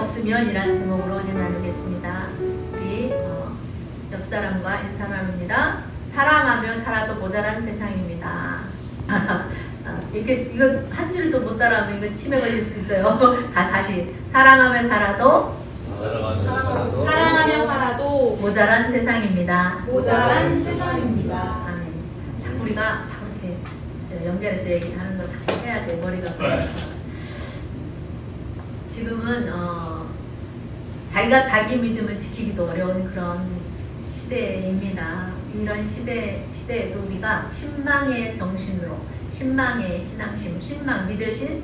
없으면이라는 제목으로 오늘 나누겠습니다. 우리 옆 사람과 인사 나눕니다. 사랑하며 살아도 모자란 세상입니다. 이거 한 줄도 못 따라하면 이거 치매 걸릴 수 있어요. 다시 사랑하며 살아도 모자란 세상입니다. 모자란 세상입니다. 아멘. 참 우리가 참 이렇게 연결해서 얘기하는 걸 잘 해야 돼. 머리가 지금은 자기가 자기 믿음을 지키기도 어려운 그런 시대입니다. 이런 시대에도 우리가 신망의 정신으로, 신망의 신앙심, 신망, 믿으신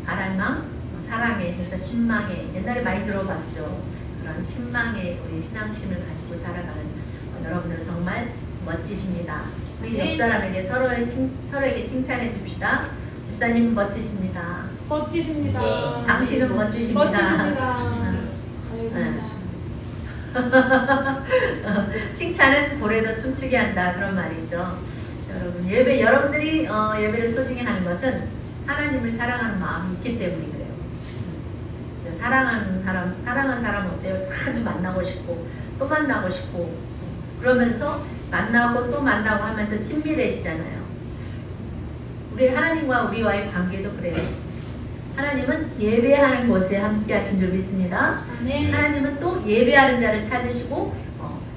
바랄망, 사랑에 해서 신망의, 옛날에 많이 들어봤죠. 그런 신망의 우리 신앙심을 가지고 살아가는 여러분들 정말 멋지십니다. 우리 옆 사람에게 서로에게 칭찬해 줍시다. 집사님 멋지십니다. 멋지십니다. 당신은 멋지십니다. 칭찬은 고래도 춤추게 한다, 그런 말이죠. 여러분, 여러분들이 예배를 소중히 하는 것은 하나님을 사랑하는 마음이 있기 때문에 그래요. 사랑하는 사람 어때요? 자주 만나고 싶고 또 만나고 싶고 그러면서 만나고 또 만나고 하면서 친밀해지잖아요. 우리 하나님과 우리와의 관계도 그래요. 하나님은 예배하는 곳에 함께 하신 줄 믿습니다. 아멘. 하나님은 또 예배하는 자를 찾으시고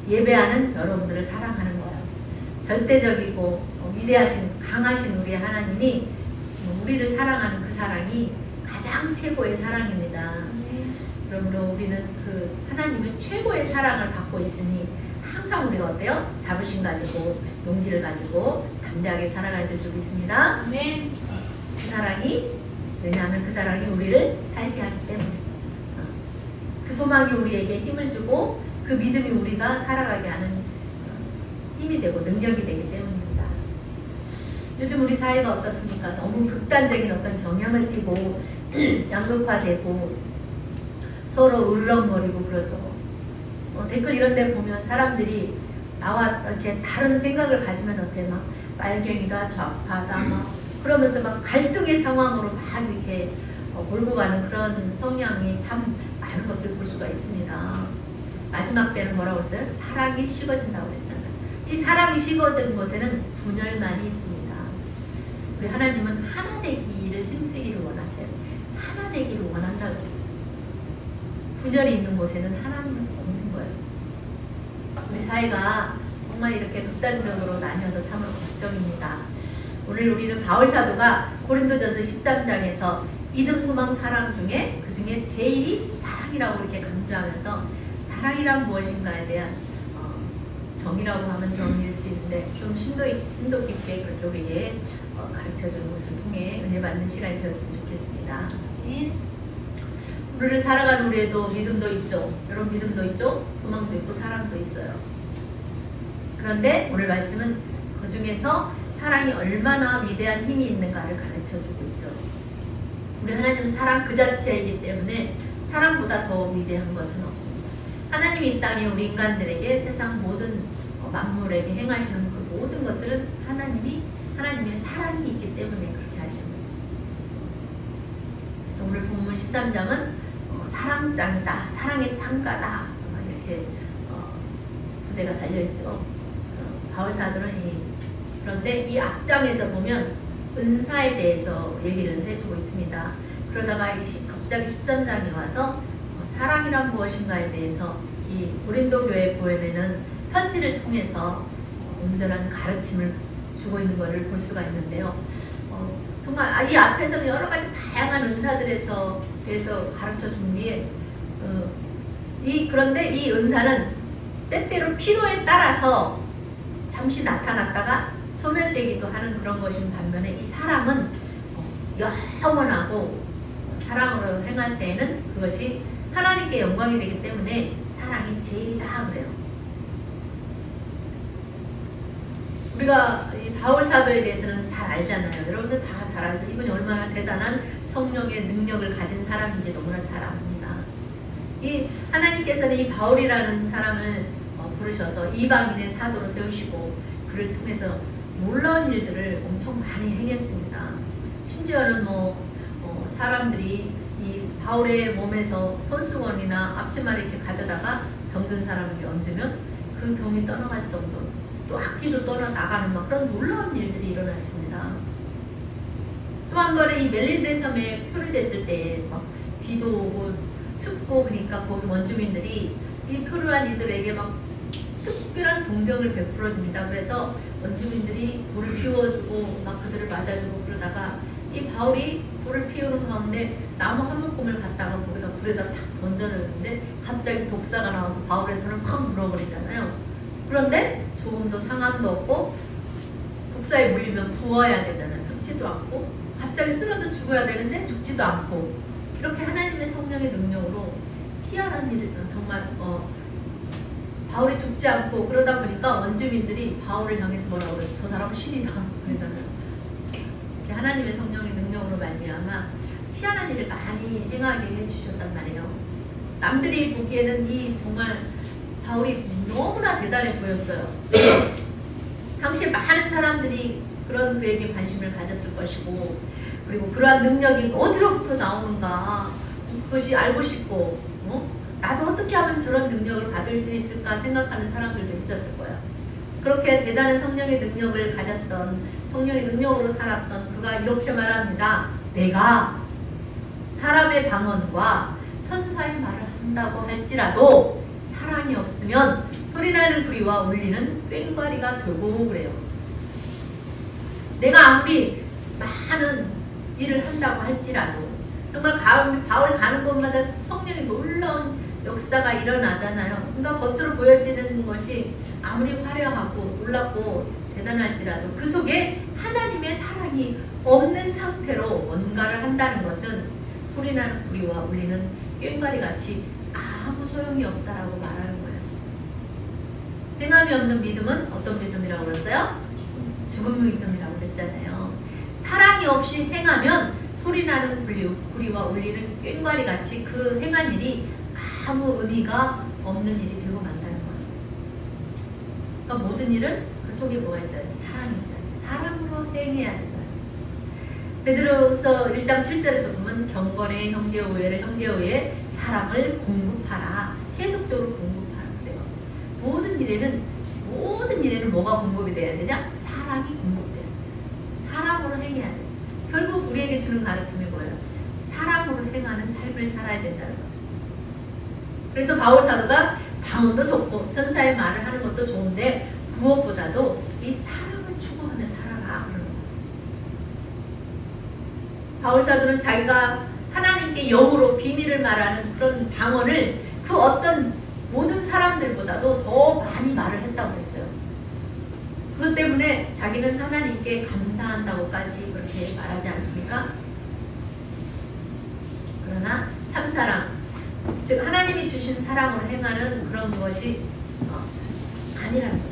예배하는 여러분들을 사랑하는 거예요. 절대적이고 위대하신 강하신 우리 하나님이 우리를 사랑하는 그 사랑이 가장 최고의 사랑입니다. 그러므로 우리는 그 하나님의 최고의 사랑을 받고 있으니 항상 우리가 어때요? 자부심 가지고 용기를 가지고 담대하게 살아가야 될 줄 믿습니다. 아멘. 그 사랑이, 왜냐하면 그 사랑이 우리를 살게 하기 때문에, 그 소망이 우리에게 힘을 주고 그 믿음이 우리가 살아가게 하는 힘이 되고 능력이 되기 때문입니다. 요즘 우리 사회가 어떻습니까? 너무 극단적인 어떤 경향을 띠고 양극화되고 서로 울렁거리고 그러죠. 댓글 이런 데 보면 사람들이 나와 이렇게 다른 생각을 가지면 어때? 막 빨갱이다, 좌파다, 막 그러면서 막 갈등의 상황으로 막 이렇게 몰고 가는 그런 성향이 참 많은 것을 볼 수가 있습니다. 마지막 때는 뭐라고 했어요? 사랑이 식어진다고 했잖아요. 이 사랑이 식어진 곳에는 분열만이 있습니다. 우리 하나님은 하나 되기를 힘쓰기를 원하세요. 하나 되기를 원한다고 했어요. 분열이 있는 곳에는 하나님은 없는 거예요. 우리 사회가 정말 이렇게 극단적으로 나뉘어서 참 걱정입니다. 오늘 우리는 바울 사도가 고린도전서 13장에서 믿음, 소망, 사랑 중에 그 중에 제일이 사랑이라고 이렇게 강조하면서 사랑이란 무엇인가에 대한 정의라고 하면 정의일 수 있는데 좀 심도 깊게 그렇게 우리에게 가르쳐주는 것을 통해 은혜 받는 시간이 되었으면 좋겠습니다. 우리를 살아가는 우리에도 믿음도 있죠. 여러분 믿음도 있죠. 소망도 있고 사랑도 있어요. 그런데 오늘 말씀은 그 중에서 사랑이 얼마나 위대한 힘이 있는가를 가르쳐주고 있죠. 우리 하나님은 사랑 그 자체이기 때문에 사랑보다 더 위대한 것은 없습니다. 하나님이 이 땅에 우리 인간들에게 세상 모든 만물에게 행하시는 그 모든 것들은 하나님의 사랑이 있기 때문에 그렇게 하시는 거죠. 그래서 오늘 본문 13장은 사랑장이다, 사랑의 창가다 이렇게 부제가 달려있죠. 바울 사도는 그런데 이 앞장에서 보면 은사에 대해서 얘기를 해주고 있습니다. 그러다가 갑자기 13장에 와서 사랑이란 무엇인가에 대해서 이 고린도 교회 보내는 편지를 통해서 온전한 가르침을 주고 있는 것을 볼 수가 있는데요. 정말 이 앞에서는 여러 가지 다양한 은사들에서 대해서 가르쳐 준 뒤에 그런데 이 은사는 때때로 필요에 따라서 잠시 나타났다가 소멸되기도 하는 그런 것인 반면에 이 사랑은 영원하고 사랑으로 행할 때에는 그것이 하나님께 영광이 되기 때문에 사랑이 제일이다 그래요. 우리가 이 바울 사도에 대해서는 잘 알잖아요. 여러분들 다 잘 알죠. 이분이 얼마나 대단한 성령의 능력을 가진 사람인지 너무나 잘 압니다. 이 하나님께서는 이 바울이라는 사람을 부르셔서 이방인의 사도로 세우시고 그를 통해서 놀라운 일들을 엄청 많이 행했습니다. 심지어는 사람들이 이 바울의 몸에서 손수건이나 앞치마를 이렇게 가져다가 병든 사람에게 얹으면 그 병이 떠나갈 정도로, 또 악기도 떠나나가는 막 그런 놀라운 일들이 일어났습니다. 또 한 번에 이 멜린데 섬에 표류됐을 때 막 비도 오고 춥고, 그러니까 거기 원주민들이 이 표류한 이들에게 막 특별한 동정을 베풀어줍니다. 그래서 원주민들이 불을 피워주고 막 그들을 맞아주고, 그러다가 이 바울이 불을 피우는 가운데 나무 한 묶음을 갖다가 거기다 불에다 탁 던져줬는데 갑자기 독사가 나와서 바울의 손을 확 물어버리잖아요. 그런데 조금도 상함도 없고, 독사에 물리면 부어야 되잖아요. 죽지도 않고, 갑자기 쓰러져 죽어야 되는데 죽지도 않고, 이렇게 하나님의 성령의 능력으로 희한한 일을 정말 바울이 죽지 않고, 그러다 보니까 원주민들이 바울을 향해서 뭐라고 그랬어? 저 사람은 신이다 그러잖아요. 이렇게 하나님의 성령의 능력으로 말미암아 희한한 일을 많이 행하게 해주셨단 말이에요. 남들이 보기에는 이 정말 바울이 너무나 대단해 보였어요. 당시에 많은 사람들이 그런 그에게 관심을 가졌을 것이고, 그리고 그러한 능력이 어디로부터 나오는가 그것이 알고 싶고, 나도 어떻게 하면 저런 능력을 받을 수 있을까 생각하는 사람들도 있었을 거예요. 그렇게 대단한 성령의 능력을 가졌던, 성령의 능력으로 살았던 그가 이렇게 말합니다. 내가 사람의 방언과 천사의 말을 한다고 할지라도 사랑이 없으면 소리나는 부리와 울리는 꽹과리가 되고 그래요. 내가 아무리 많은 일을 한다고 할지라도, 정말 바울 가는 곳마다 성령의 놀라운 역사가 일어나잖아요. 그러니까 겉으로 보여지는 것이 아무리 화려하고 놀랍고 대단할지라도 그 속에 하나님의 사랑이 없는 상태로 뭔가를 한다는 것은 소리나는 부리와 울리는 꽹과리 같이 아무 소용이 없다라고 말하는 거예요. 행함이 없는 믿음은 어떤 믿음이라고 그랬어요? 죽은 믿음이라고 그랬잖아요. 사랑이 없이 행하면 소리나는 부리와 울리는 꽹과리 같이 그 행한 일이 아무 의미가 없는 일이 되고 만다는 거예요. 그러니까 모든 일은 그 속에 뭐가 있어요? 사랑이 있어요. 사랑으로 행해야 된다. 베드로서 1장 7절에도 보면 경건의 형제 우애를 형제 우애 사랑을 공급하라. 계속적으로 공급하라 그래요. 모든 일에는 뭐가 공급이 돼야 되냐? 사랑이 공급돼요. 사랑으로 행해야 돼요. 결국 우리에게 주는 가르침이 뭐예요? 사랑으로 행하는 삶을 살아야 된다는 거죠. 그래서 바울 사도가 방언도 좋고 천사의 말을 하는 것도 좋은데 무엇보다도 이 사랑을 추구하며 살아라 그러는 거예요. 바울 사도는 자기가 하나님께 영으로 비밀을 말하는 그런 방언을 그 어떤 모든 사람들보다도 더 많이 말을 했다고 했어요. 그것 때문에 자기는 하나님께 감사한다고까지 그렇게 말하지 않습니까? 그러나 참사랑, 즉 하나님이 주신 사랑을 행하는 그런 것이 아니라는 거죠.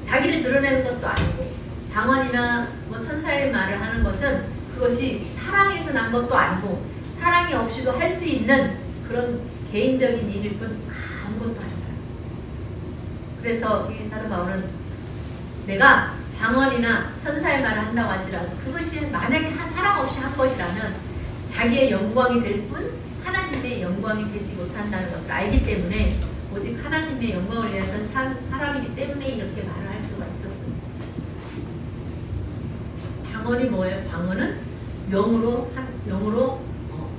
자기를 드러내는 것도 아니고, 방언이나 뭐 천사의 말을 하는 것은 그것이 사랑에서 난 것도 아니고, 사랑이 없이도 할 수 있는 그런 개인적인 일일 뿐 아무것도 아니다. 그래서 이 사도 바울은 내가 방언이나 천사의 말을 한다고 할지라도 그것이 만약에 사랑 없이 한 것이라면 자기의 영광이 될 뿐 하나님의 영광이 되지 못한다는 것을 알기 때문에, 오직 하나님의 영광을 위해서 산 사람이기 때문에 이렇게 말을 할 수가 있었습니다. 방언이 뭐예요? 방언은 영으로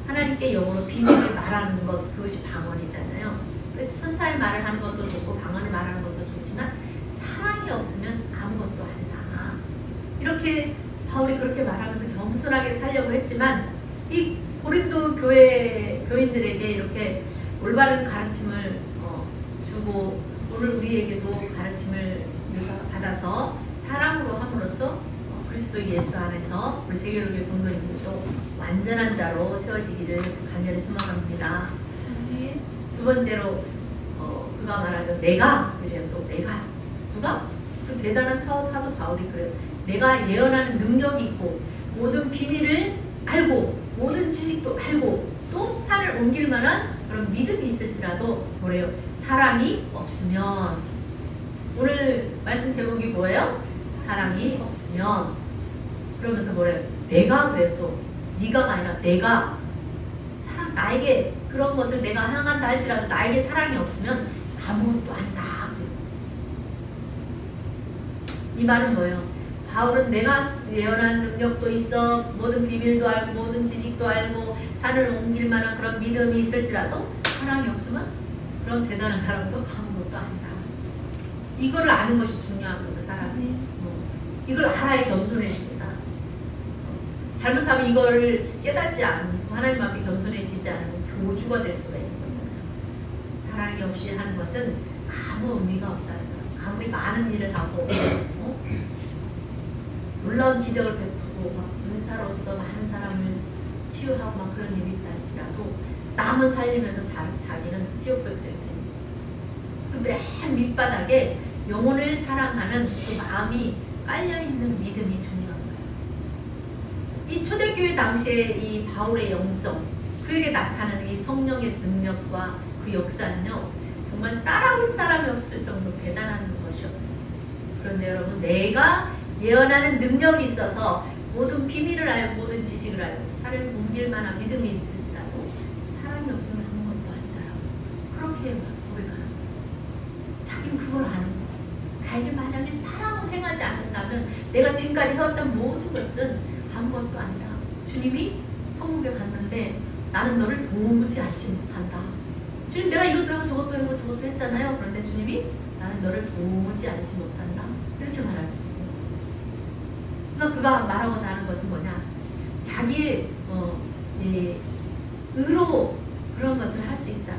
하나님께 영으로 비밀을 말하는 것, 그것이 방언이잖아요. 그래서 천사의 말을 하는 것도 좋고 방언을 말하는 것도 좋지만 사랑이 없으면 아무것도 아니다. 이렇게 바울이 그렇게 말하면서 겸손하게 살려고 했지만, 이 고린도 교인들에게 이렇게 올바른 가르침을 주고, 오늘 우리에게도 가르침을 우리가 받아서 사랑으로 함으로써 그리스도 예수 안에서 우리 세계로교회 성도님들도 완전한 자로 세워지기를 간절히 소망합니다. 두 번째로 그가 말하죠. 내가 그래요. 또 내가 누가? 그 대단한 사도 바울이 그래요. 내가 예언하는 능력이 있고 모든 비밀을 알고 모든 지식도 알고 또 산을 옮길 만한 그런 믿음이 있을지라도 뭐래요? 사랑이 없으면. 오늘 말씀 제목이 뭐예요? 사랑이 없으면. 그러면서 뭐래요? 내가 그래요. 또 네가가 아니라 내가 나에게 그런 것을 내가 향한다 할지라도 나에게 사랑이 없으면 아무것도 아니다. 이 말은 뭐예요? 바울은 내가 예언하는 능력도 있어, 모든 비밀도 알고, 모든 지식도 알고, 산을 옮길 만한 그런 믿음이 있을지라도 사랑이 없으면 그런 대단한 사람도 아무것도 아니다. 이거를 아는 것이 중요한 거죠, 사람이. 이걸 알아야 겸손해집니다. 잘못하면 이걸 깨닫지 않고 하나님 앞에 겸손해지지 않으면 교주가 될 수가 있는 거잖아요. 사랑이 없이 하는 것은 아무 의미가 없다. 아무리 많은 일을 하고 놀라운 기적을 베푸고 막 은사로서 많은 사람을 치유하고 막 그런 일이 있다 할지라도 남은 살리면서 자기는 지옥 백성이 됩니다. 그 맨 밑바닥에 영혼을 사랑하는 그 마음이 깔려있는 믿음이 중요한 거예요. 이 초대교회 당시에 이 바울의 영성, 그에게 나타나는 이 성령의 능력과 그 역사는요, 정말 따라올 사람이 없을 정도로 대단한 것이었죠. 그런데 여러분, 내가 예언하는 능력이 있어서 모든 비밀을 알고 모든 지식을 알고 살을 옮길 만한 믿음이 있을지라도 사랑이 없으면 아무것도 아니다라고 그렇게 고백하는 거예요. 자기는 그걸 아는 거예요. 나에게 만약에 사랑을 행하지 않는다면 내가 지금까지 해왔던 모든 것은 아무것도 아니다. 주님이 천국에 갔는데 나는 너를 도무지 알지 못한다. 주님, 내가 이것도 하고 저것도 하고 저것도 했잖아요. 그런데 주님이 나는 너를 도무지 알지 못한다. 이렇게 말할 수 있고, 그러니까 그가 말하고자 하는 것은 뭐냐, 자기의 의로 그런 것을 할 수 있다.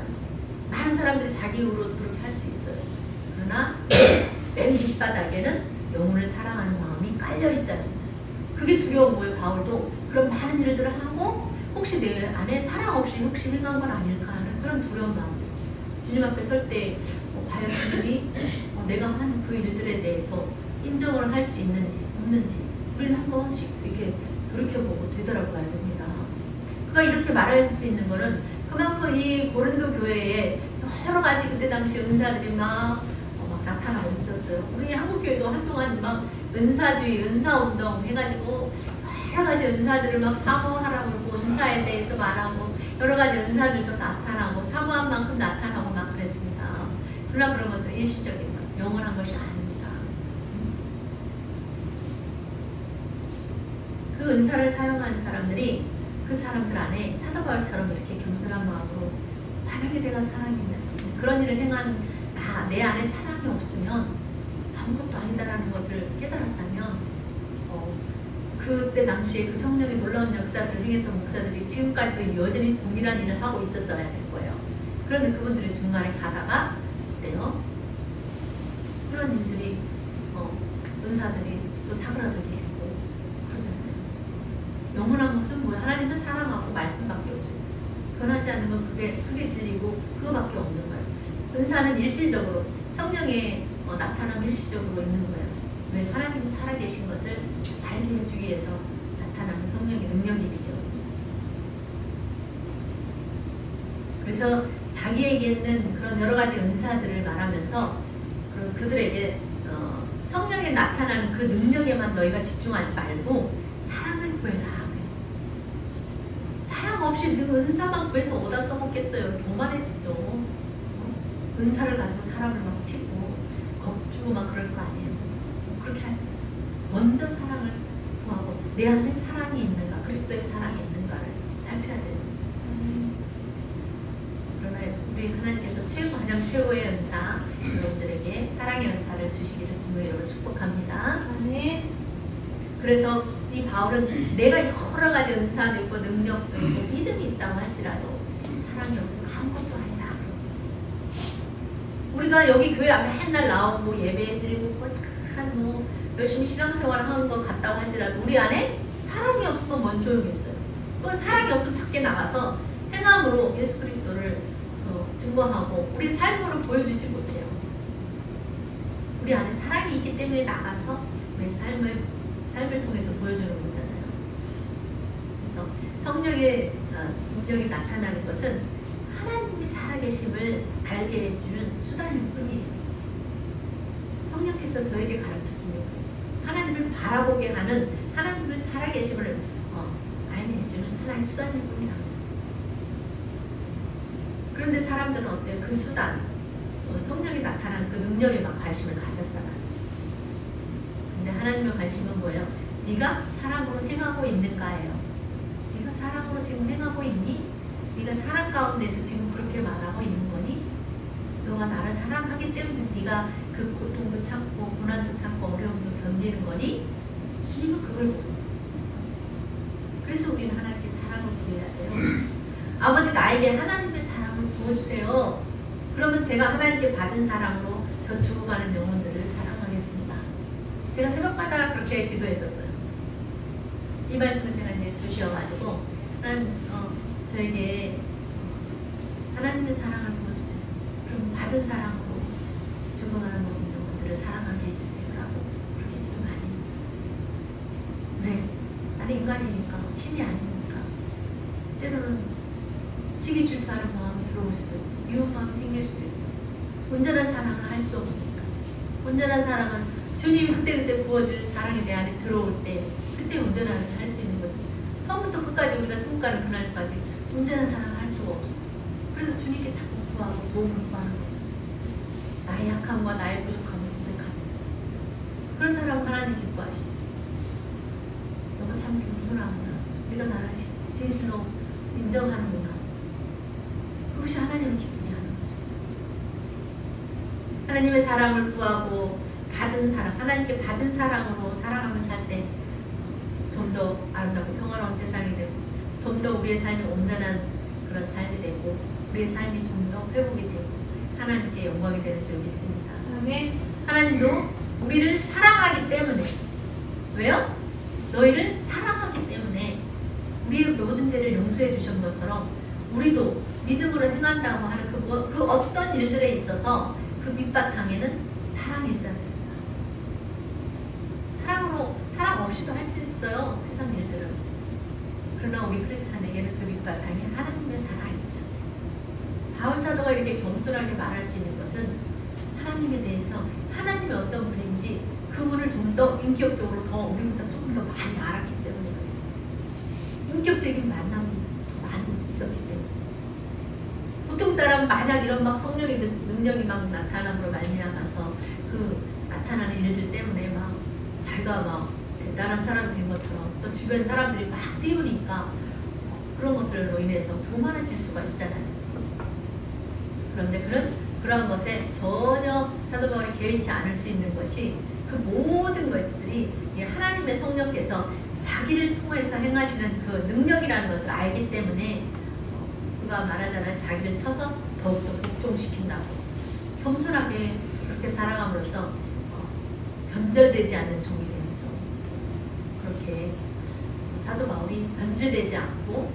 많은 사람들이 자기 의로 그렇게 할 수 있어요. 그러나 맨 밑바닥에는 영혼을 사랑하는 마음이 깔려 있어야 합니다. 그게 두려운 거예요. 바울도 그런 많은 일들을 하고 혹시 내 안에 사랑 없이 혹시 행한 건 아닐까 하는 그런 두려운 마음도, 주님 앞에 설 때 과연 주님이 내가 한 그 일들에 대해서 인정을 할 수 있는지 없는지 우리는 한 번씩 이렇게 돌이켜보고 되돌아봐야 됩니다. 그가 이렇게 말할 수 있는 거는 그만큼 이 고린도 교회에 여러 가지 그때 당시 은사들이 막 나타나고 있었어요. 우리 한국교회도 한동안 막 은사주의, 은사운동 해가지고 여러 가지 은사들을 막 사모하라고 그러고 은사에 대해서 말하고 여러 가지 은사들도 나타나고 사모한 만큼 나타나고 막 그랬습니다. 그러나 그런 것들은 일시적인 것, 영원한 것이 아닙니다. 그 은사를 사용한 사람들이 그 사람들 안에 사도 바울처럼 이렇게 겸손한 마음으로 만약에 내가 사랑이면 그런 일을 행한 내 안에 사랑이 없으면 아무것도 아니다라는 것을 깨달았다면 그때 당시에 그 성령의 놀라운 역사들을 행했던 목사들이 지금까지도 여전히 동일한 일을 하고 있었어야 될 거예요. 그런데 그분들이 중간에 가다가 어때요? 그런 일들이 은사들이 또 사그라들게 되고 그러잖아요. 영원한 것은 뭐예요? 하나님은 사랑하고 말씀밖에 없어요. 변하지 않는 건 그게 진리고 그거밖에 없는 거예요. 은사는 일시적으로, 성령의 나타남이 일시적으로 있는 거예요. 왜? 하나님이 살아계신 것을 알게 해주기 위해서 나타나는 성령의 능력이기 때문에. 그래서 자기에게 있는 그런 여러 가지 은사들을 말하면서 그들에게 성령에 나타나는 그 능력에만 너희가 집중하지 말고 사랑을 구해라. 사랑 없이 은사만 구해서 어디다 써먹겠어요? 교만해지죠. 은사를 가지고 사람을 막 치고 겁주고 막 그럴 거 아니에요. 그렇게 하지 마요. 먼저 사랑을 구하고 내 안에 사랑이 있는가, 그리스도의 사랑이 있는가를 살펴야 되는 거죠. 그러나 우리 하나님께서 가장 최고의 은사, 여러분들에게 사랑의 은사를 주시기를 주님의 이름으로 축복합니다. 아멘. 그래서 이 바울은 내가 여러 가지 은사도 있고 능력도 있고 믿음이 있다고 할지라도 사랑이 없으면 아무것도 아니다. 우리가 여기 교회 앞에 맨날 나오고 예배드리고 뭐 열심히 신앙생활을 하는 것 같다고 할지라도 우리 안에 사랑이 없으면 뭔 소용이 있어요. 또 사랑이 없으면 밖에 나가서 행함으로 예수 그리스도를 증거하고 우리 삶으로 보여주지 못해요. 우리 안에 사랑이 있기 때문에 나가서 우리 삶을 통해서 보여주는 거잖아요. 그래서 성령의 능력이 나타나는 것은 하나님이 살아계심을 알게 해주는 수단일 뿐이에요. 성령께서 저에게 가르쳐주는 거예요. 하나님을 바라보게 하는, 하나님을 살아계심을 알게 해주는 하나의 수단일 뿐이라고 했어요. 그런데 사람들은 어때요? 그 수단, 성령이 나타나는 그 능력에 막 관심을 가졌잖아요. 근데 하나님의 관심은 뭐예요? 네가 사랑으로 행하고 있는가예요. 네가 사랑으로 지금 행하고 있니? 네가 사랑 가운데서 지금 그렇게 말하고 있는 거니? 너가 나를 사랑하기 때문에 네가 그 고통도 참고 고난도 참고 어려움도 견디는 거니? 주님은 그걸 보는 거죠. 그래서 우리는 하나님께 사랑을 구해야 돼요. 아버지, 나에게 하나님의 사랑을 부어주세요. 그러면 제가 하나님께 받은 사랑으로 저 죽어가는 영혼들을 사랑하겠습니다. 제가 새벽마다 그렇게 기도했었어요. 이 말씀을 제가 이제 주셔가지고 저에게 하나님의 사랑을 부어주세요. 그럼 받은 사랑으로 죽어가는 모든 영혼들을 사랑하게 해주세요라고 그렇게 기도 많이 했어요. 왜? 나는 인간이니까, 신이 아니니까. 때로는 시기 질투하는 마음이 들어올 수도 있고, 미운 마음이 생길 수도 있고, 온전한 사랑을 할 수 없으니까. 온전한 사랑은 주님이 그때그때 부어주는 사랑이 내 안에 들어올 때, 그때 온전하게 할 수 있는 거죠. 처음부터 끝까지 우리가 손가락 그날까지 온전한 사랑을 할 수가 없어. 그래서 주님께 자꾸 구하고 도움을 구하는 거죠. 나의 약함과 나의 부족함을 고백하면서. 그런 사람은 하나님 기뻐하시죠. 너가 참 겸손하구나. 네가 나를 진실로 인정하는구나. 그것이 하나님을 기쁘게 하는 거죠. 하나님의 사랑을 구하고 받은 사랑, 하나님께 받은 사랑으로 사랑하며 살 때 좀 더 아름답고 평화로운 세상이 되고, 좀 더 우리의 삶이 온전한 그런 삶이 되고, 우리의 삶이 좀 더 회복이 되고, 하나님께 영광이 되는 줄 믿습니다. 아멘. 하나님도 우리를 사랑하기 때문에, 왜요? 너희를 사랑하기 때문에 우리의 모든 죄를 용서해 주신 것처럼 우리도 믿음으로 행한다고 하는 그 어떤 일들에 있어서 그 밑바탕에는 사랑이 있어야 됩니다. 사랑 없이도 할 수 있어요, 세상 일들은. 그러나 우리 크리스찬에게는 그 밑바탕에 하나님의 사랑이 있어요. 바울 사도가 이렇게 겸손하게 말할 수 있는 것은 하나님에 대해서, 하나님이 어떤 분인지 그분을 좀 더 인격적으로 더 우리보다 조금 더 많이 알았기 때문에, 인격적인 만남이 더 많이 있었기 때문에. 보통 사람 만약 이런 막 성령의 능력이 막 나타남으로 말미암아서 그 나타나는 일들 때문에 막 자기가 막 대단한 사람이 된 것처럼 또 주변 사람들이 막 띄우니까 그런 것들로 인해서 교만해질 수가 있잖아요. 그런데 그런 것에 전혀 사도 바울이 개의치 않을 수 있는 것이, 그 모든 것들이 하나님의 성령께서 자기를 통해서 행하시는 그 능력이라는 것을 알기 때문에 그가 말하잖아요. 자기를 쳐서 더욱더 복종시킨다고. 겸손하게 그렇게 살아감으로써 변절되지 않는 종이 되는 종. 그렇게 사도 바울이 변질되지 않고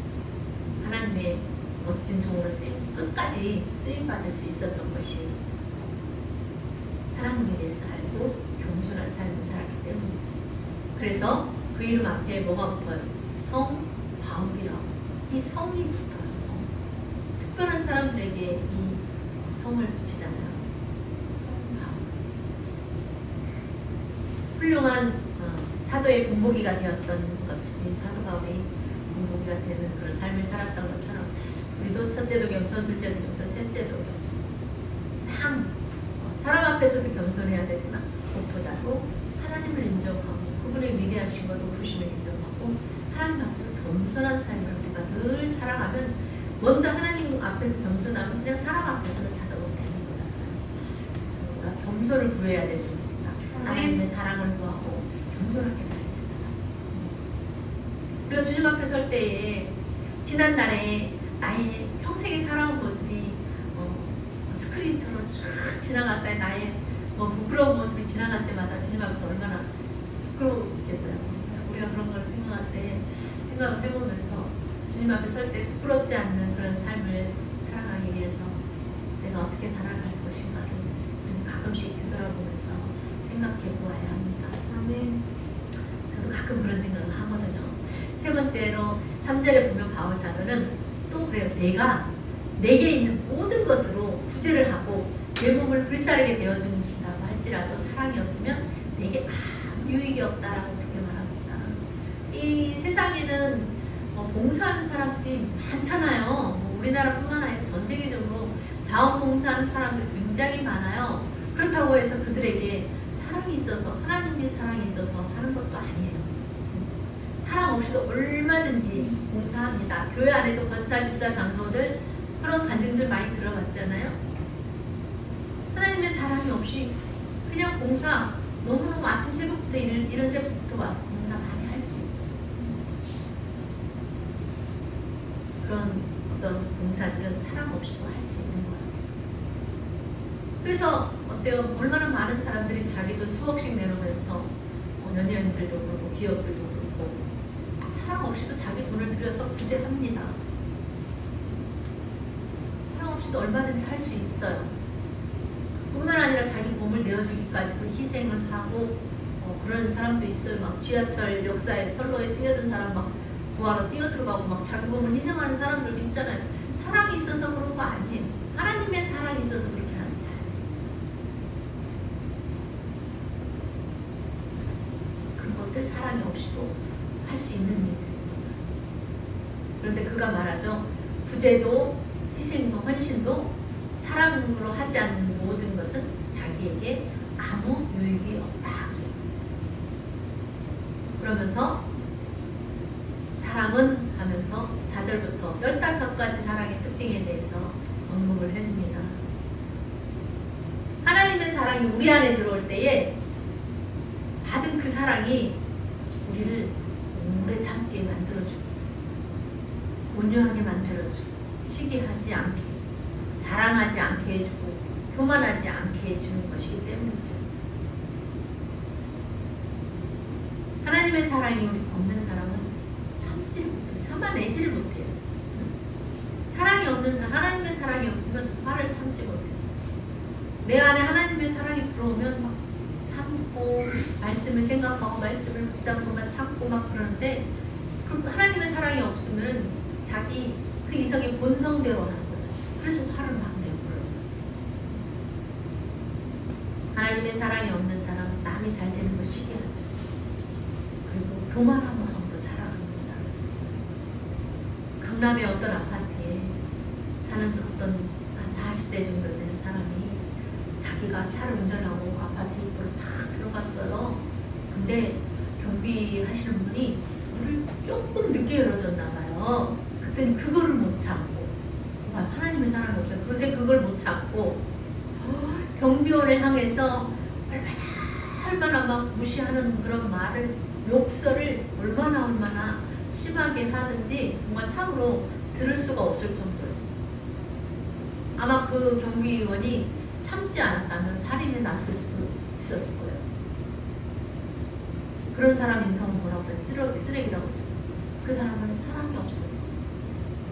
하나님의 멋진 종으로 끝까지 쓰임받을 수 있었던 것이 하나님에 대해서 알고 겸손한 삶을 살았기 때문이죠. 그래서 그 이름 앞에 뭐가 붙어요? 성 바울이라고. 이 성이 붙어요. 성. 특별한 사람들에게 이 성을 붙이잖아요. 성 바울. 훌륭한 사도의 본보기가 되었던 것처럼, 사도 바울이 본보기가 되는 그런 삶을 살았던 것처럼 우리도 첫째도 겸손, 둘째도 겸손, 셋째도 겸손. 사람 앞에서도 겸손해야 되지만 무엇보다도 하나님을 인정하고 그분의 위대하심과 높으심을 인정하고 하나님 앞에서 겸손한 삶을 우리가 늘 살아가면, 먼저 하나님 앞에서 겸손하면 그냥 사람 앞에서는 자동으로 되는 거잖아요. 그래서 우리가 겸손을 구해야 될 줄 믿습니다. 하나님의 사랑을 구하고 겸손하게 살아야 된다. 우리가 주님 앞에 설 때에 지난날에 나의 평생에 살아온 모습이 스크린처럼 쫙 지나갈 때 나의 부끄러운 모습이 지나갈 때마다 주님 앞에서 얼마나 부끄러웠겠어요. 그래서 우리가 그런 걸 생각을 해보면서 주님 앞에 설 때 부끄럽지 않는 그런 삶을 살아가기 위해서 내가 어떻게 살아갈 것인가를 가끔씩 뒤돌아보면서 생각해 보아야 합니다. 아멘. 저도 가끔 그런 생각을 하거든요. 세 번째로 3절에 보면 바울 사도는 또 그래요. 내게 있는 모든 것으로 구제를 하고 내 몸을 불사르게 되어준다고 할지라도 사랑이 없으면 내게 아무 유익이 없다라고 그렇게 말합니다. 이 세상에는 봉사하는 사람들이 많잖아요. 우리나라뿐만 아니라 전 세계적으로 자원봉사하는 사람들 굉장히 많아요. 그렇다고 해서 그들에게 사랑이 있어서, 하나님의 사랑이 있어서 하는 것도 아니에요. 사랑 없이도 얼마든지 봉사합니다. 교회 안에도 권사, 집사, 장로들 그런 간증들 많이 들어봤잖아요. 하나님의 사랑이 없이 그냥 봉사, 너무너무 아침 새벽부터 이런 새벽부터 와서 봉사 많이 할 수 있어요. 그런 어떤 봉사들은 사랑 없이도 할 수 있는 거예요. 그래서 어때요? 얼마나 많은 사람들이 자기 돈 수억씩 내놓으면서 연예인들도 그렇고 기업들도 그렇고 사랑 없이도 자기 돈을 들여서 구제합니다. 사랑 없이도 얼마든지 할 수 있어요. 뿐만 아니라 자기 몸을 내어주기까지도 희생을 하고 그런 사람도 있어요. 막 지하철 역사에 선로에 뛰어든 사람 막 구하러 뛰어들어가고 막 자기 몸을 희생하는 사람들도 있잖아요. 사랑이 있어서 그런 거 아니에요. 하나님의 사랑이 있어서 그렇게 합니다. 그것들 사랑이 없이도 할 수 있는 일들입니다. 그런데 그가 말하죠. 구제도 희생도 헌신도 사랑으로 하지 않는 모든 것은 자기에게 아무 유익이 없다. 그러면서 사랑은 하면서 4절부터 15가지 사랑의 특징에 대해서 언급을 해줍니다. 하나님의 사랑이 우리 안에 들어올 때에 받은 그 사랑이 우리를 오래 참게 만들어주고 온유하게 만들어주고 시기하지 않게 자랑하지 않게 해주고 교만하지 않게 해주는 것이기 때문입니다. 하나님의 사랑이 우리 없는 사람은 참지 못해요. 참아내지를 못해요. 사랑이 없는 사람, 하나님의 사랑이 없으면 화를 참지 못해요. 내 안에 하나님의 사랑이 들어오면 막 참고 말씀을 생각하고 말씀을 붙잡고 막 참고 막 그러는데 그럼 하나님의 사랑이 없으면 자기 그 이성의 본성대로 하는 거죠. 그래서 화를 막 내고 그래요. 하나님의 사랑이 없는 사람은 남이 잘 되는 걸 시기하죠. 그리고 교만한 마음으로 살아갑니다. 강남의 어떤 아파트에 사는 어떤 한 40대 정도 되는 사람이 자기가 차를 운전하고 아파트 입구로 탁 들어갔어요. 근데 경비하시는 분이 문을 조금 늦게 열어줬나 봐요. 그때는 그거를 못 참고 하나님의 사랑이 없어요. 그새 그걸 못 참고 경비원을 향해서 얼마나 막 무시하는 그런 말을 욕설을 얼마나 심하게 하는지 정말 참으로 들을 수가 없을 정도였어요. 아마 그 경비원이 참지 않았다면 살인이 났을 수도 있었을 거예요. 그런 사람 인성은 뭐라고 해요? 쓰레기라고 해요. 그 사람은 사랑이 없어요.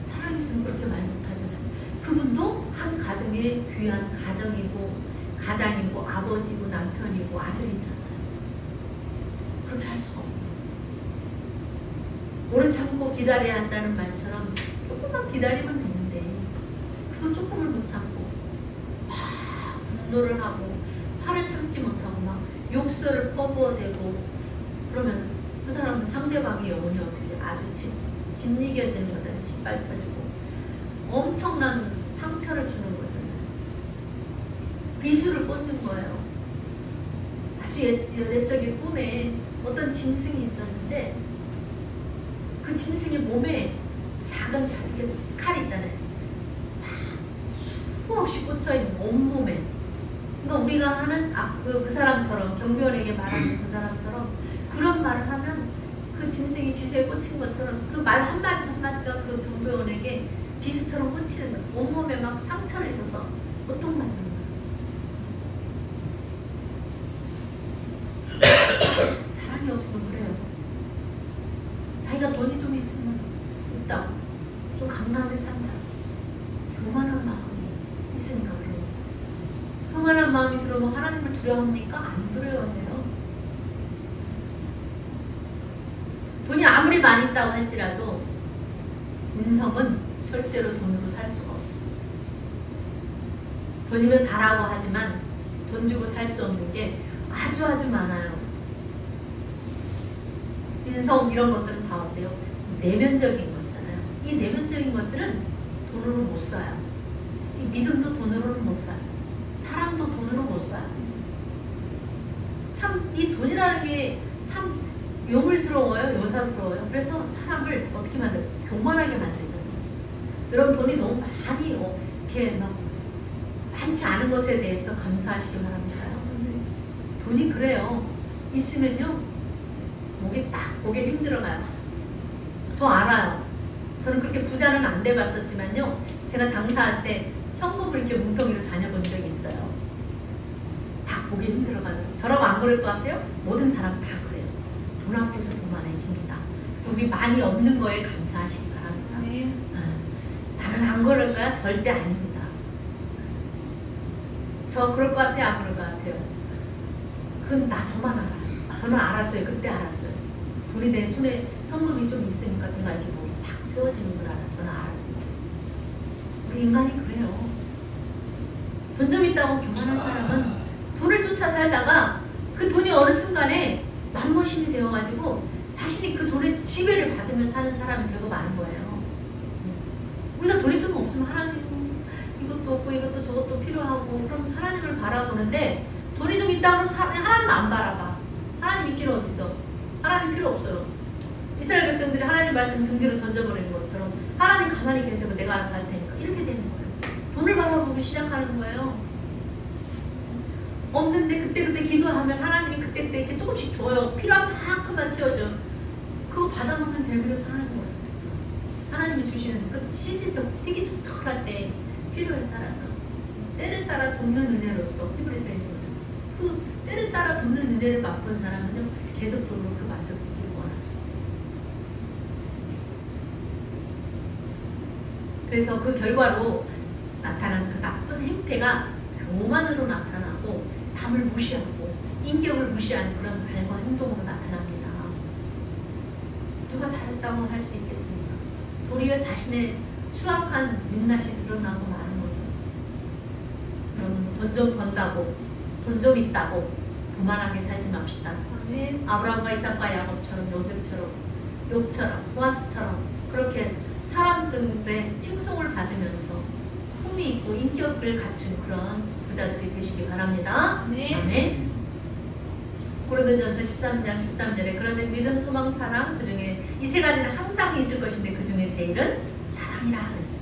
사랑이 있으면 그렇게 말 못하잖아요. 그분도 한 가정의 귀한 가장이고 아버지고 남편이고 아들이잖아요. 그렇게 할 수가 없어요. 오래 참고 기다려야 한다는 말처럼 조금만 기다리면 되는데 그거 조금을 못 참고 막 분노를 하고 화를 참지 못하고 막 욕설을 퍼부어대고 그러면서 그 사람은 상대방의 영혼이 어떻게 아주 짓이겨지는 거잖아요. 짓밟혀지고 엄청난 상처를 주는 거잖아요. 비수를 꽂는 거예요. 아주 옛적의 꿈에 어떤 짐승이 있었는데 그 짐승의 몸에 작은 칼이 있잖아요. 수없이 꽂혀있는 온몸에. 그러니까 우리가 하는 그 사람처럼 경비원에게 말하는 그 사람처럼 그런 말을 하면 그 짐승이 비수에 꽂힌 것처럼 그 말 한마디 한마디가 그 경비원에게 비수처럼 꽂히는 거예요. 온몸에 막 상처를 입어서 고통받는 거예요. 사랑이 없으면 그래요. 자기가 돈이 좀 있다고 좀 강남에 산다. 교만한 마음이 있으니까 그런 거죠. 교만한 마음이 들어오면 하나님을 두려워합니까? 안 두려워해요. 돈이 아무리 많이 있다고 할지라도 인성은 절대로 돈으로 살 수가 없어요. 돈이면 다라고 하지만 돈 주고 살 수 없는 게 아주 많아요. 인성 이런 것들은 다 어때요? 내면적인 거잖아요. 이 내면적인 것들은 돈으로 못 사요. 이 믿음도 돈으로는 못 사요. 사랑도 돈으로 못 사요. 참 이 돈이라는 게 참 요물스러워요. 요사스러워요. 그래서 사람을 어떻게 만들어요? 교만하게 만들죠. 여러분 돈이 너무 많이 이렇게 막 많지 않은 것에 대해서 감사하시기 바랍니다. 돈이 그래요. 있으면요 목에 힘들어가요. 저 알아요. 저는 그렇게 부자는 안 돼봤었지만요, 제가 장사할 때 현금을 이렇게 뭉텅이로 다녀본 적이 있어요. 다 목에 힘들어가요. 저라고 안 그럴 것 같아요? 모든 사람 다 그래요. 돈 앞에서 교만해집니다. 그래서 우리 많이 없는 거에 감사하시기 바랍니다. 네. 나는 안 그럴 거야? 절대 아닙니다. 저 그럴 것 같아요? 안 그럴 것 같아요? 그건 저만 알아요. 저는 알았어요. 그때 알았어요. 돈이 내 손에 현금이 좀 있으니까 내가 이렇게 뭐 탁 세워지는 걸 알아요. 저는 알았어요. 우리 인간이 그래요. 돈 좀 있다고 교만한 사람은 돈을 쫓아 살다가 그 돈이 어느 순간에 맘머신이 되어가지고 자신이 그 돈의 지배를 받으며 사는 사람이 되고 마는 거예요. 우리가 돈이 좀 없으면 하나님 이것도 없고 이것도 저것도 필요하고 그럼 하나님을 바라보는데, 돈이 좀 있다 그러면 하나님 안 바라봐. 하나님 있기는 어딨어. 하나님 필요 없어요. 이스라엘 백성들이 하나님 말씀 등 뒤로 던져버리는 것처럼 하나님 가만히 계세요. 내가 알아서 할 테니까. 이렇게 되는 거예요. 돈을 바라보고 시작하는 거예요. 없는데 그때그때 기도하면 하나님이 그때그때 이렇게 조금씩 줘요. 필요한 만큼만 채워줘. 그거 받아먹는 재미로 사는 거예요. 하나님이 주시는 그 시기적절할 때 필요에 따라서 때를 따라 돕는 은혜로서 히브리서에 있는 거죠. 그 때를 따라 돕는 은혜를 맛본 사람은요 계속적으로 그 맛을 보길 원하죠. 그래서 그 결과로 나타난 그 나쁜 행태가 교만으로 나타나고 남을 무시하고 인격을 무시하는 그런 말과 행동으로 나타납니다. 누가 잘했다고 할 수 있겠습니까? 도리어 자신의 수악한 민낯이 드러나고 마는 거죠. 여러분 돈 좀 번다고 돈 좀 있다고 교만하게 살지 맙시다. 아멘. 아브라함과 이삭과 야곱처럼 요셉처럼 욥처럼 보아스처럼 그렇게 사람들의 칭송을 받으면서 품이 있고 인격을 갖춘 그런 부자들이 되시기 바랍니다. 아멘. 아멘. 고린도전서 13장 13절에 그러는 믿음, 소망, 사랑 그 중에 이 세 가지는 항상 있을 것인데 그 중에 제일은 사랑이라 그랬어요.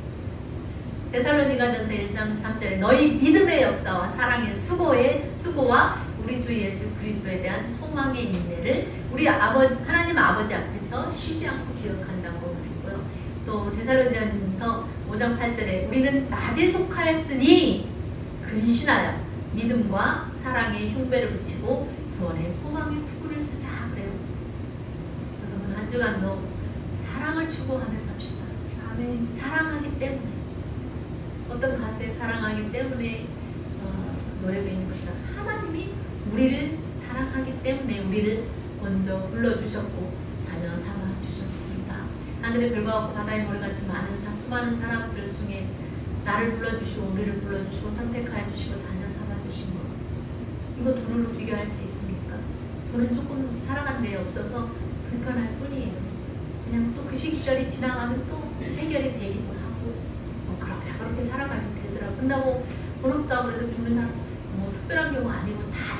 데살로니가전서 1:3절에 너희 믿음의 역사와 사랑의 수고와 우리 주 예수 그리스도에 대한 소망의 인내를 우리 하나님 아버지 앞에서 쉬지 않고 기억한다고 그랬고요. 또 데살로니가전서 5장 8절에 우리는 낮에 속하였으니 근신하여 믿음과 사랑의 흉배를 붙이고 구원의 소망의 투구를 쓰자 그래요. 여러분 한 주간도 사랑을 추구하며 삽시다. 아멘. 사랑하기 때문에 어떤 가수의 사랑하기 때문에 노래도 있는 것처럼 하나님이 우리를 사랑하기 때문에 우리를 먼저 불러주셨고 자녀 삼아주셨습니다. 하늘의 별과 같고 바다의 모래같이 수많은 사람들 중에 나를 불러주시고 우리를 불러주시고 선택하여 주시고 자녀 삼아주신 것, 이거 돈으로 비교할 수 있습니까? 돈은 조금 살아간 데에 없어서 불편할 뿐이에요. 그냥 또 그 시기절이 지나가면 또 해결이 되기도 하고 그렇게 살아가게 되더라고요. 근다고 돈 없다고 그래서 죽는 사람 뭐 특별한 경우 아니고 다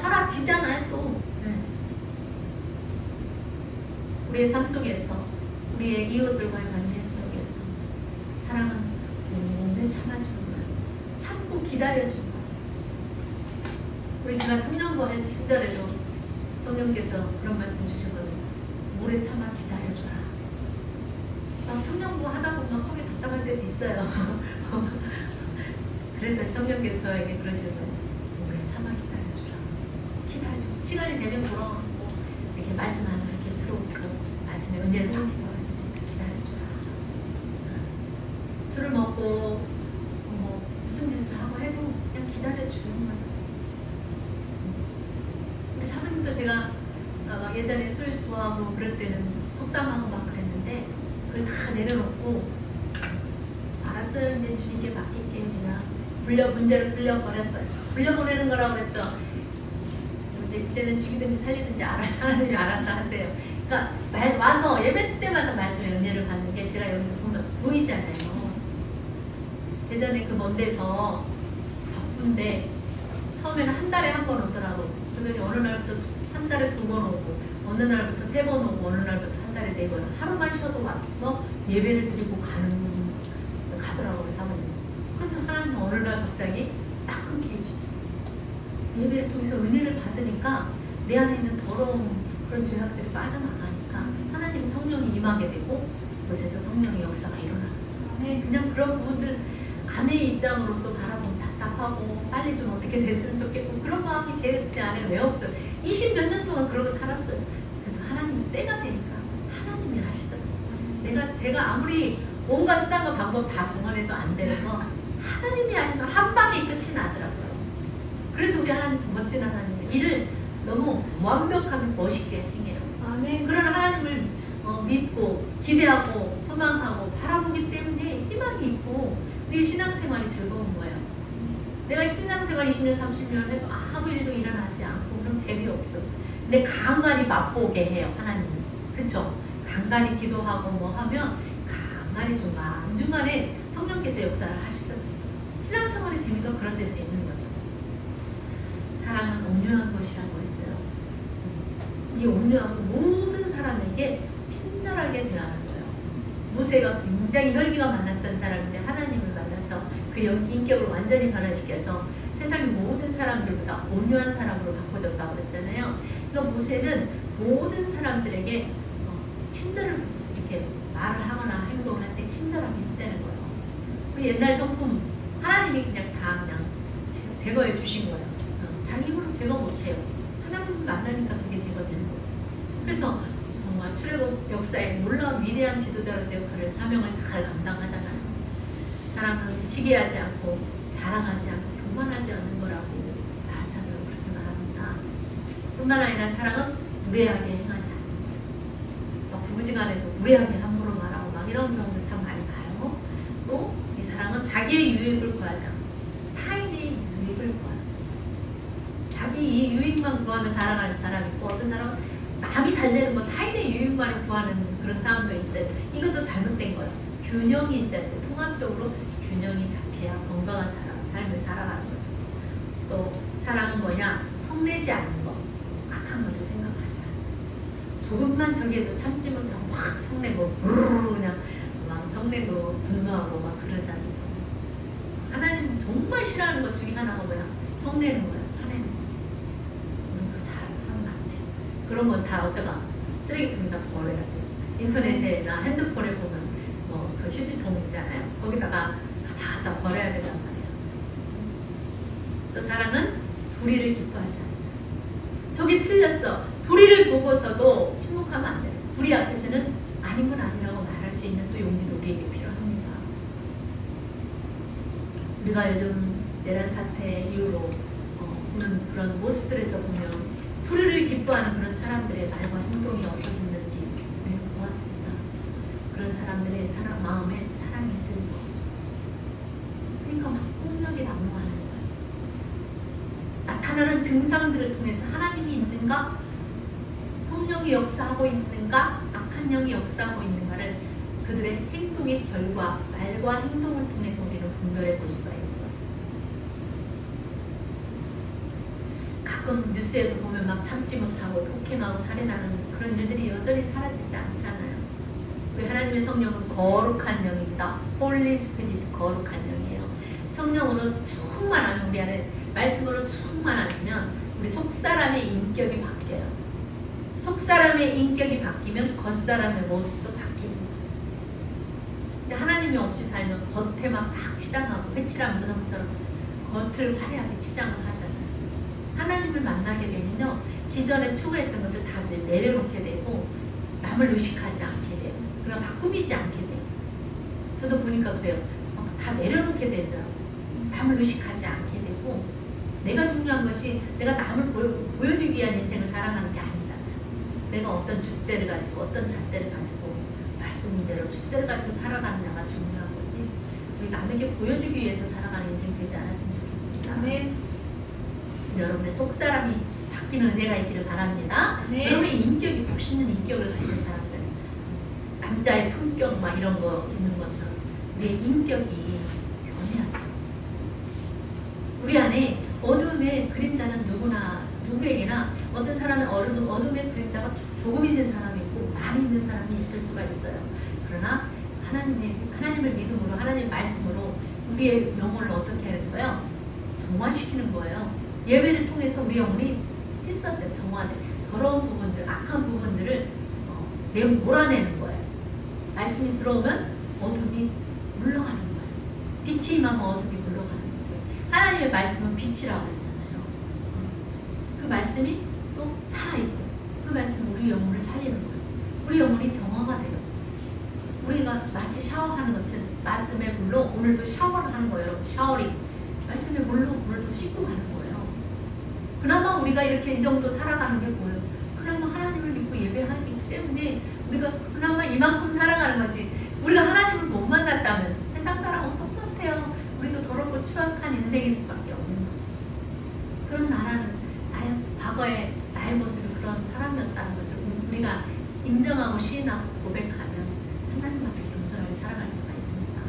사라지잖아요 또. 네. 우리의 삶 속에서 우리의 이웃들과의 관계 속에서 사랑은 오래 참아주는 거예요. 참고 기다려주는 거예요. 우리 지난 청년부 할 시절에도 성령께서 그런 말씀 주셨거든요. 오래 참아 기다려줘라. 막 청년부 하다 보면 속이 답답할 때도 있어요. 그랬더니 성령께서에게 그러시는 오래 참아 기다려주라. 기다려줘. 시간이 되면 돌아오고 이렇게 말씀하는 이렇게 들어오고 말씀의 은혜를 받기 바랍니다. 기다려주라. 술을 먹고 뭐 무슨 짓을 하고 해도 그냥 기다려주는 거예요. 우리 사모님도 제가 막 예전에 술 좋아하고 그럴 때는 속상하고 막 그랬는데 그걸 다 내려놓고 알았어요. 이제 주님께 맡길게요. 그냥 문제를 불려버렸어요. 불려보내는 거라고 그랬죠. 근데 이제는 죽이든지 살리든지 하나님이 알아서 하세요. 그러니까 와서 예배 때마다 말씀의 은혜를 받는 게 제가 여기서 보면 보이잖아요. 예전에 그 먼 데서 바쁜데 처음에는 한 달에 한 번 오더라고. 그러더니 어느 날부터 한 달에 2번 오고, 어느 날부터 3번 오고, 어느 날부터 한 달에 4번. 하루만 쉬어도 와서 예배를 드리고 가더라고요, 사모님. 근데 하나님 어느 날 갑자기 딱 끊게 해주셨어요. 예배를 통해서 은혜를 받으니까 내 안에 있는 더러운 그런 죄악들이 빠져나가니까 하나님 성령이 임하게 되고 그곳에서 성령의 역사가 일어나는 거예요. 그냥 그런 부분들 아내의 입장으로서 바라보면 답답하고 빨리 좀 어떻게 됐으면 좋겠고 그런 마음이 제 안에 왜 없어요. 20몇 년 동안 그러고 살았어요. 그래서 하나님이 때가 되니까 하나님이 하시더라고요. 제가 아무리 온갖 수단과 방법 다 동원해도 안 되는 거 하나님이 하시면 한 방에 끝이 나더라고요. 그래서 우리 하나님, 멋진 하나님 일을 너무 완벽하게 멋있게 행해요. 아멘. 그런 하나님을 믿고 기대하고 소망하고 바라보기 때문에 희망이 있고 우리 신앙생활이 즐거운 거예요. 내가 신앙생활 20년 30년 해도 아무 일도 일어나지 않고 그럼 재미없죠. 근데 간간히 맛보게 해요, 하나님이. 그쵸? 간간히 기도하고 뭐 하면 간간히 중간중간에 성령께서 역사를 하시더라고요. 신앙생활의 재미가 그런 데서 있는 거죠. 사랑은 온유한 것이라고 했어요. 이 온유함은 모든 사람에게 친절하게 대하는 거예요. 모세가 굉장히 혈기가 많았던 사람인데 하나님을 만나서 그 인격을 완전히 변화시켜서 세상의 모든 사람들보다 온유한 사람으로 바꿔줬다고 그랬잖아요. 그러니까 모세는 모든 사람들에게 친절을 이렇게 말을 하거나 행동을 할 때 친절함이 있다는 거예요. 그 옛날 성품 하나님이 그냥 제거해 주신 거예요. 자기 힘으로 제거 못해요. 하나님을 만나니까 그게 제거되는 거죠. 그래서 정말 출애굽 역사에 놀라운 위대한 지도자로서의 역할을 사명을 잘 감당하잖아요. 사랑은 기괴하지 않고 자랑하지 않고 교만하지 않는 거라고 바울사도는 그렇게 말합니다. 뿐만 아니라 사랑은 무례하게 행하지 않는 거예요. 막 부부지간에도 무례하게 함부로 말하고 막 이런 경우도 참 많이 봐요. 또 이 사랑은 자기의 유익을 구하지 않고 타인의 유익을 구하는 거예요. 자기 이 유익만 구하며 살아가는 사람이 있고 어떤 사람은 남이 잘 되는 거 타인의 유익만을 구하는 그런 사람도 있어요. 이것도 잘못된 거예요. 균형이 있어야 돼요. 통합적으로 균형이 잡혀야 건강한 삶을 살아가는 거죠. 또 사랑은 뭐냐? 성내지 않는 거. 악한 것을 생각하지 않는 거. 조금만 저기에도 참지 못하고 막 성내고 그냥 막 성내고 분노하고 막 그러잖아요. 하나님 정말 싫어하는 것 중에 하나가 뭐야? 성내는 거예요. 화내는 거. 우리도 잘 하면 안 돼요. 그런 건 다 어디가 쓰레기통에다 버려야 돼요. 인터넷에나 핸드폰에 보면 그 휴지통 있잖아요. 거기다가 다 갖다 버려야 된단 말이에요. 또 사랑은 불의를 기뻐하지 않는다. 저게 틀렸어. 불의를 보고서도 침묵하면 안 돼요. 불의 앞에서는 아닌 건 아니라고 말할 수 있는 또 용기도 우리에게 필요합니다. 우리가 요즘 내란 사태 이후로 보는 그런 모습들에서 보면 불의를 기뻐하는 그런 사람들의 말과 행동이 어떠했는지 보았습니다. 그런 사람들의 마음에 사랑이 있을 거 없죠. 그러니까 막 폭력이 난무하는 거예요. 나타나는 증상들을 통해서 하나님이 있는가? 성령이 역사하고 있는가? 악한 영이 역사하고 있는가를 그들의 행동의 결과, 말과 행동을 통해서 우리는 분별해 볼 수가 있는 거예요. 가끔 뉴스에도 보면 막 참지 못하고 폭행하고 살인하는 그런 일들이 여전히 사라지지 않잖아요. 우리 하나님의 성령은 거룩한 영입니다. Holy Spirit, 거룩한 영이에요. 성령으로 충만하면 우리 안에 말씀으로 충만하면 우리 속사람의 인격이 바뀌어요. 속사람의 인격이 바뀌면 겉사람의 모습도 바뀌는 거예요. 근데 하나님이 없이 살면 겉에만 막 치장하고 회칠한 무덤처럼 겉을 화려하게 치장을 하잖아요. 하나님을 만나게 되면요, 기존에 추구했던 것을 다 내려놓게 되고 남을 의식하지 않게 돼요. 그럼 다 꾸미지 않게 돼요. 저도 보니까 그래요. 다 내려놓게 되더라고요. 남을 의식하지 않게 되고 내가 중요한 것이 내가 남을 보여주기 위한 인생을 살아가는 게 아니잖아요. 내가 어떤 줏대를 가지고 어떤 잣대를 가지고 말씀대로 줏대를 가지고 살아가느냐가 중요한 거지 우리 남에게 보여주기 위해서 살아가는 인생 되지 않았으면 좋겠습니다. 네. 여러분의 속사람이 바뀌는 은혜가 있기를 바랍니다. 네. 여러분의 인격이 멋있는 인격을 가진 사람들, 남자의 품격 막 이런 거 있는 것처럼 내 인격이 변해야 돼요. 우리 안에 어둠의 그림자는 누구에게나 어떤 사람의 어둠의 그림자가 조금 있는 사람이 있고 많이 있는 사람이 있을 수가 있어요. 그러나 하나님을 믿음으로 하나님의 말씀으로 우리의 영혼을 어떻게 하는 거예요? 정화시키는 거예요. 예배를 통해서 우리 영혼이 씻어져요. 정화돼. 더러운 부분들, 악한 부분들을 몰아내는 거예요. 말씀이 들어오면 어둠이 물러가는 거예요. 빛이 임하면 어둠이 물러가는 거죠. 하나님의 말씀은 빛이라고 그랬잖아요. 그 말씀이 또 살아있고 그 말씀은 우리 영혼을 살리는 거예요. 우리 영혼이 정화가 돼요. 우리가 마치 샤워하는 것처럼 말씀의 물로 오늘도 샤워를 하는 거예요. 여러분 샤워링. 말씀의 물로 물도 씻고 가는 거예요. 그나마 우리가 이렇게 이 정도 살아가는 게 뭐예요? 그나마 하나님을 믿고 예배하기 때문에 우리가 그나마 이만큼 살아가는 거지. 우리가 하나님을 못 만났다면 세상 사람은 똑같아요. 우리도 더럽고 추악한 인생일 수밖에 없는 거죠. 그런 나라는 과거에 나의 모습이 그런 사람이었다는 것을 우리가 인정하고 시인하고 고백하면 하나님밖에 겸손하게 살아갈 수가 있습니다.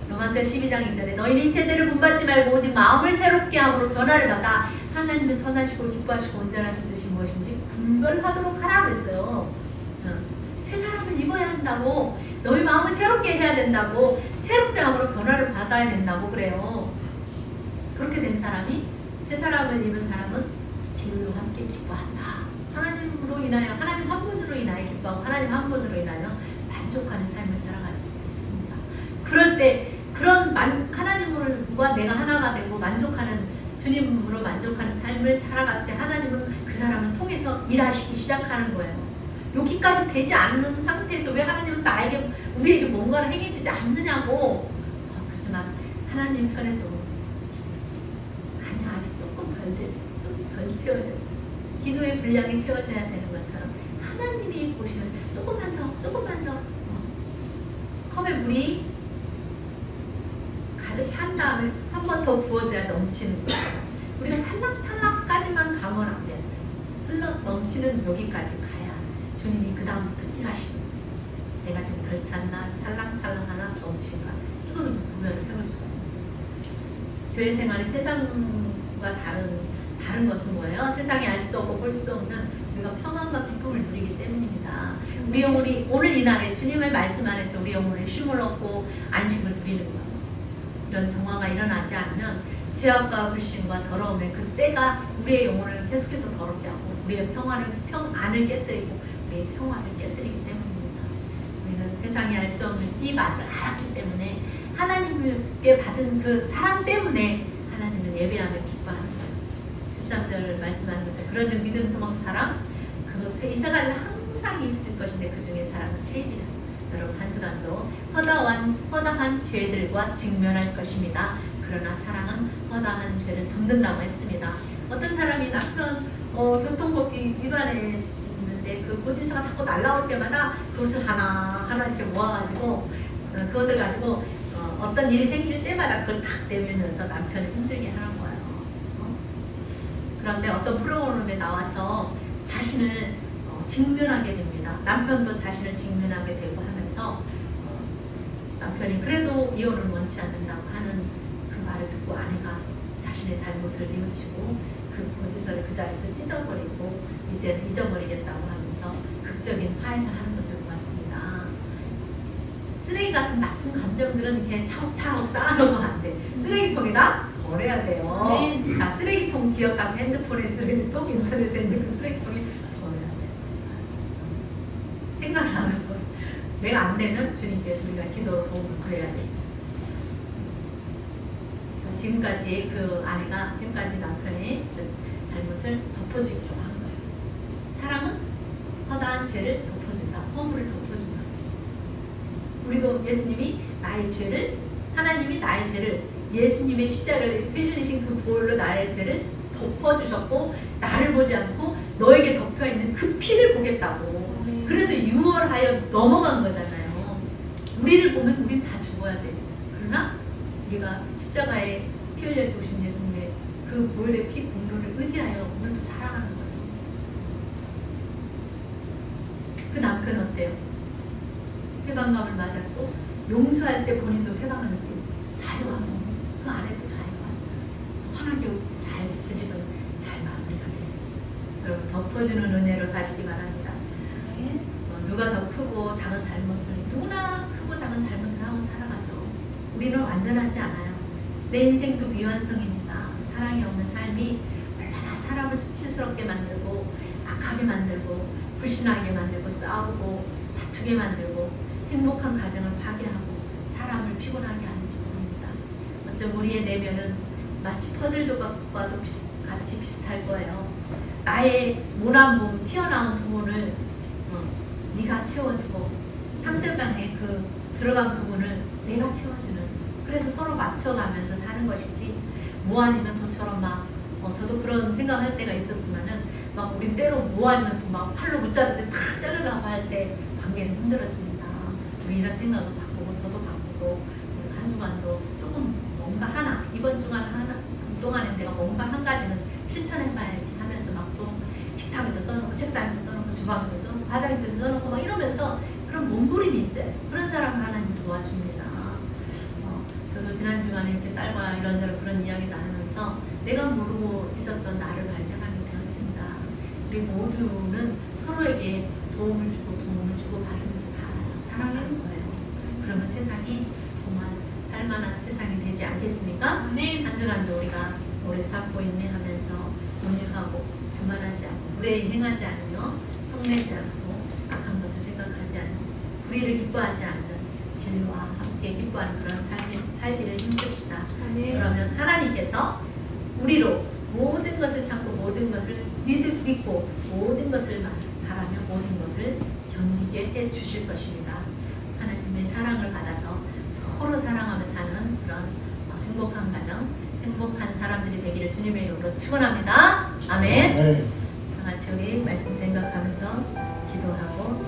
로마서 12장 2절에 너희는 이 세대를 본받지 말고 오직 마음을 새롭게 함으로 변화를 받아 하나님의 선하시고 기뻐하시고 온전하신 뜻이 무엇인지 분별하도록 하라 그랬어요. 새 사람을 입어야 한다고, 너희 마음을 새롭게 해야 된다고, 새롭게 함으로 변화를 받아야 된다고 그래요. 그렇게 된 사람이, 새 사람을 입은 사람은 진리로 함께 기뻐한다. 하나님으로 인하여, 하나님 한 분으로 인하여 기뻐하고 하나님 한 분으로 인하여 만족하는 삶을 살아갈 수가 있습니다. 그럴 때 그런 하나님과 내가 하나가 되고 만족하는, 주님으로 만족하는 삶을 살아갈 때 하나님은 그 사람을 통해서 일하시기 시작하는 거예요. 여기까지 되지 않는 상태에서 왜 하나님은 우리에게 뭔가를 행해주지 않느냐고. 그렇지만 하나님 편에서 아니야, 아직 조금 덜 됐어. 좀 덜 채워졌어. 기도의 분량이 채워져야 되는 것처럼 하나님이 보시는 조금만 더 컵에 물이 가득 찬 다음에 한 번 더 부어줘야 넘치는 거예요. 우리가 찰랑찰랑까지만 가면 안 돼요. 흘러 넘치는 여기까지 가야 주님이 그 다음부터 일하시는 거예요. 내가 지금 덜 찼나 찰랑찰랑하나 넘친가, 이거는 구별을 해볼 수가 있어요. 교회 생활이 세상과 다른 것은 뭐예요? 세상에 알 수도 없고 볼 수도 없는 우리가 평안과 기쁨을 누리기 때문입니다. 우리 영혼이 오늘 이날에 주님의 말씀 안에서 우리 영혼이 쉼을 얻고 안식을 누리는 거예요. 이런 정화가 일어나지 않으면 죄악과 불신과 더러움의 그 때가 우리의 영혼을 계속해서 더럽게 하고 우리의 평안을 깨뜨리고 우리의 평화를 깨뜨리기 때문입니다. 우리는 세상이 알 수 없는 이 맛을 알았기 때문에 하나님께 받은 그 사랑 때문에 하나님을 예배하며 기뻐하는 거예요. 13절 말씀하는 거죠. 그런 즉 믿음, 소망, 사랑, 그것에 이 세 가지는 항상 있을 것인데 그 중에 사랑은 제일이다. 여러분 한 주간도 허다한 죄들과 직면할 것입니다. 그러나 사랑은 허다한 죄를 덮는다고 했습니다. 어떤 사람이 남편 교통법규 위반했는데 그 고지서가 자꾸 날라올 때마다 그것을 하나하나 이렇게 모아가지고 그것을 가지고 어떤 일이 생길 때마다 그걸 탁 내밀면서 남편을 힘들게 하는 거예요. 그런데 어떤 프로그램에 나와서 자신을 직면하게 됩니다. 남편도 자신을 직면하게 되고 하면서 남편이 그래도 이혼을 원치 않는다고 하는 그 말을 듣고 아내가 자신의 잘못을 뉘우치고 그 고지서를 그 자리에서 찢어버리고 이제는 잊어버리겠다고 하면서 극적인 화해를 하는 것을 보았습니다. 쓰레기 같은 나쁜 감정들은 이렇게 차곡차곡 쌓아놓으면 안 돼. 쓰레기통에다 버려야 돼요. 네. 자, 쓰레기통 기억하세요. 핸드폰에 쓰레기통, 인터넷에 있는 그 쓰레기통에 버려야 돼. 생각 안 하면 버려. 내가 안 되면 주님께 우리가 기도로 도움을 구해야 되죠. 지금까지 그 아내가 지금까지 남편의 잘못을 덮어주기로 한 거예요. 사랑은 허다한 죄를 덮어준다. 허물을 덮어준다. 우리도 예수님이 나의 죄를, 하나님이 나의 죄를, 예수님의 십자가를 흘리신 그 보혈로 나의 죄를 덮어주셨고 나를 보지 않고 너에게 덮여있는 그 피를 보겠다고. 그래서 유월하여 넘어간 거잖아요. 우리를 보면 우린 다 죽어야 돼. 그러나 우리가 십자가에 피 흘려 죽으신 예수님의 그 보혈의 피 공로를 의지하여 오늘도 살아가는 거죠. 그 남편 어때요? 해방감을 맞았고 용서할 때 본인도 해방을 느끼고 자유하고 그 안에도 자유가 환하게 잘 그 집은 잘 마무리가 됐습니다. 여러분 덮어주는 은혜로 사시기 바랍니다. 누가 더 크고 작은 잘못을 누구나 크고 작은 잘못을 하고 살아가죠. 우리는 완전하지 않아요. 내 인생도 미완성입니다. 사랑이 없는 삶이 얼마나 사람을 수치스럽게 만들고 악하게 만들고 불신하게 만들고 싸우고 다투게 만들고 행복한 가정을 파괴하고 사람을 피곤하게 하는지 모릅니다. 어쩜 우리의 내면은 마치 퍼즐 조각과도 같이 비슷할 거예요. 나의 모난 부분, 튀어나온 부분을 네가 채워주고 상대방의 그 들어간 부분을 내가 채워주는, 그래서 서로 맞춰가면서 사는 것이지 뭐 아니면 도처럼 막 저도 그런 생각할 때가 있었지만은 막 우리 때로 뭐 아니면 또 막 팔로 붙잡을 때 탁 자르려고 할 때 관계는 힘들어집니다. 우리 이런 생각을 바꾸고 저도 바꾸고 한 주간도 조금 뭔가 하나 이번 주간 하나 동안에 내가 뭔가 한 가지는 실천해봐야지 하면서 막 또 식탁에도 써놓고 책상에도 써놓고 주방에도 써놓고 화장실에도 써놓고 막 이러면서 그런 몸부림이 있어요. 그런 사람을 하나님 도와줍니다. 저도 지난 주간에 이렇게 딸과 이런저런 그런 이야기 나누면서 내가 모르고 있었던 나를 발견하게 되었습니다. 우리 모두는 서로에게 도움을 주고 받으면서 살아가는 거예요. 그러면 세상이 정말 살만한 세상이 되지 않겠습니까? 네. 한 주간도 우리가 오래 참고 인내하면서 온유하고 교만하지 않고 불의에 행하지 않으며 성내지 않고 악한 것을 생각하지 않고 불의를 기뻐하지 않는 진리와 함께 기뻐하는 그런 살기를 힘씁시다. 그러면 하나님께서 우리로 모든 것을 참고 모든 것을 믿고 모든 것을 바라며 모든 것을 견디게 해주실 것입니다. 하나님의 사랑을 받아서 서로 사랑하며 사는 그런 행복한 가정, 행복한 사람들이 되기를 주님의 이름으로 축원합니다. 아멘. 다 같이 우리 말씀 생각하면서 기도하고